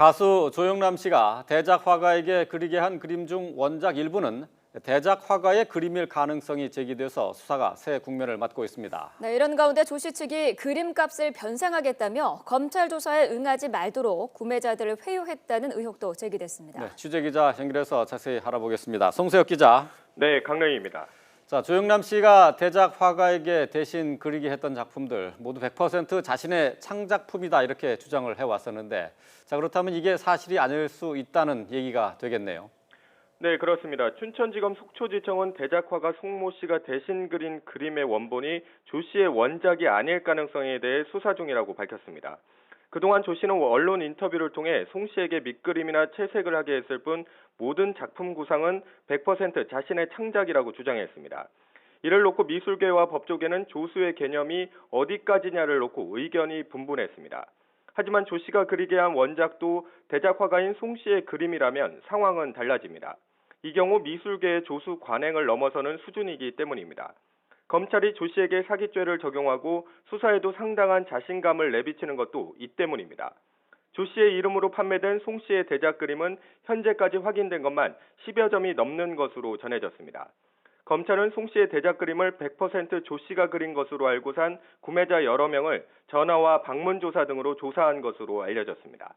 가수 조영남 씨가 대작 화가에게 그리게 한 그림 중 원작 일부는 대작 화가의 그림일 가능성이 제기돼서 수사가 새 국면을 맞고 있습니다. 네, 이런 가운데 조 씨 측이 그림값을 변상하겠다며 검찰 조사에 응하지 말도록 구매자들을 회유했다는 의혹도 제기됐습니다. 네, 취재기자 연결해서 자세히 알아보겠습니다. 송세혁 기자. 네, 강릉입니다. 자, 조영남 씨가 대작 화가에게 대신 그리게 했던 작품들 모두 100% 자신의 창작품이다 이렇게 주장을 해왔었는데, 자, 그렇다면 이게 사실이 아닐 수 있다는 얘기가 되겠네요. 네, 그렇습니다. 춘천지검 속초지청은 대작화가 송모 씨가 대신 그린 그림의 원본이 조 씨의 원작이 아닐 가능성에 대해 수사 중이라고 밝혔습니다. 그동안 조 씨는 언론 인터뷰를 통해 송 씨에게 밑그림이나 채색을 하게 했을 뿐 모든 작품 구상은 100% 자신의 창작이라고 주장했습니다. 이를 놓고 미술계와 법조계는 조수의 개념이 어디까지냐를 놓고 의견이 분분했습니다. 하지만 조 씨가 그리게 한 원작도 대작화가인 송 씨의 그림이라면 상황은 달라집니다. 이 경우 미술계의 조수 관행을 넘어서는 수준이기 때문입니다. 검찰이 조 씨에게 사기죄를 적용하고 수사에도 상당한 자신감을 내비치는 것도 이 때문입니다. 조 씨의 이름으로 판매된 송 씨의 대작 그림은 현재까지 확인된 것만 10여 점이 넘는 것으로 전해졌습니다. 검찰은 송 씨의 대작 그림을 100% 조 씨가 그린 것으로 알고 산 구매자 여러 명을 전화와 방문 조사 등으로 조사한 것으로 알려졌습니다.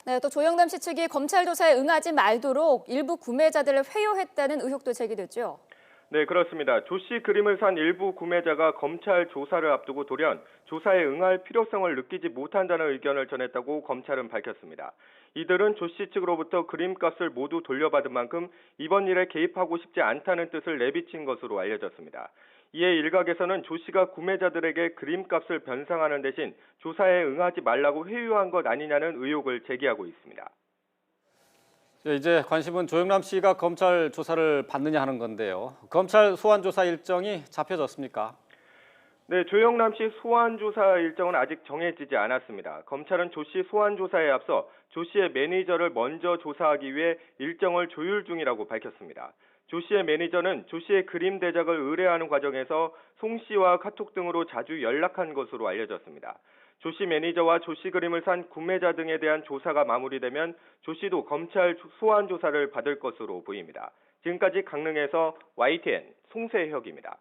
네, 또 조영남 씨 측이 검찰 조사에 응하지 말도록 일부 구매자들을 회유했다는 의혹도 제기됐죠. 네, 그렇습니다. 조 씨 그림을 산 일부 구매자가 검찰 조사를 앞두고 돌연 조사에 응할 필요성을 느끼지 못한다는 의견을 전했다고 검찰은 밝혔습니다. 이들은 조 씨 측으로부터 그림값을 모두 돌려받은 만큼 이번 일에 개입하고 싶지 않다는 뜻을 내비친 것으로 알려졌습니다. 이에 일각에서는 조 씨가 구매자들에게 그림값을 변상하는 대신 조사에 응하지 말라고 회유한 것 아니냐는 의혹을 제기하고 있습니다. 이제 관심은 조영남 씨가 검찰 조사를 받느냐 하는 건데요. 검찰 소환 조사 일정이 잡혀졌습니까? 네, 조영남 씨 소환 조사 일정은 아직 정해지지 않았습니다. 검찰은 조 씨 소환 조사에 앞서 조 씨의 매니저를 먼저 조사하기 위해 일정을 조율 중이라고 밝혔습니다. 조 씨의 매니저는 조 씨의 그림 대작을 의뢰하는 과정에서 송 씨와 카톡 등으로 자주 연락한 것으로 알려졌습니다. 조 씨 매니저와 조 씨 그림을 산 구매자 등에 대한 조사가 마무리되면 조 씨도 검찰 소환 조사를 받을 것으로 보입니다. 지금까지 강릉에서 YTN 송세혁입니다.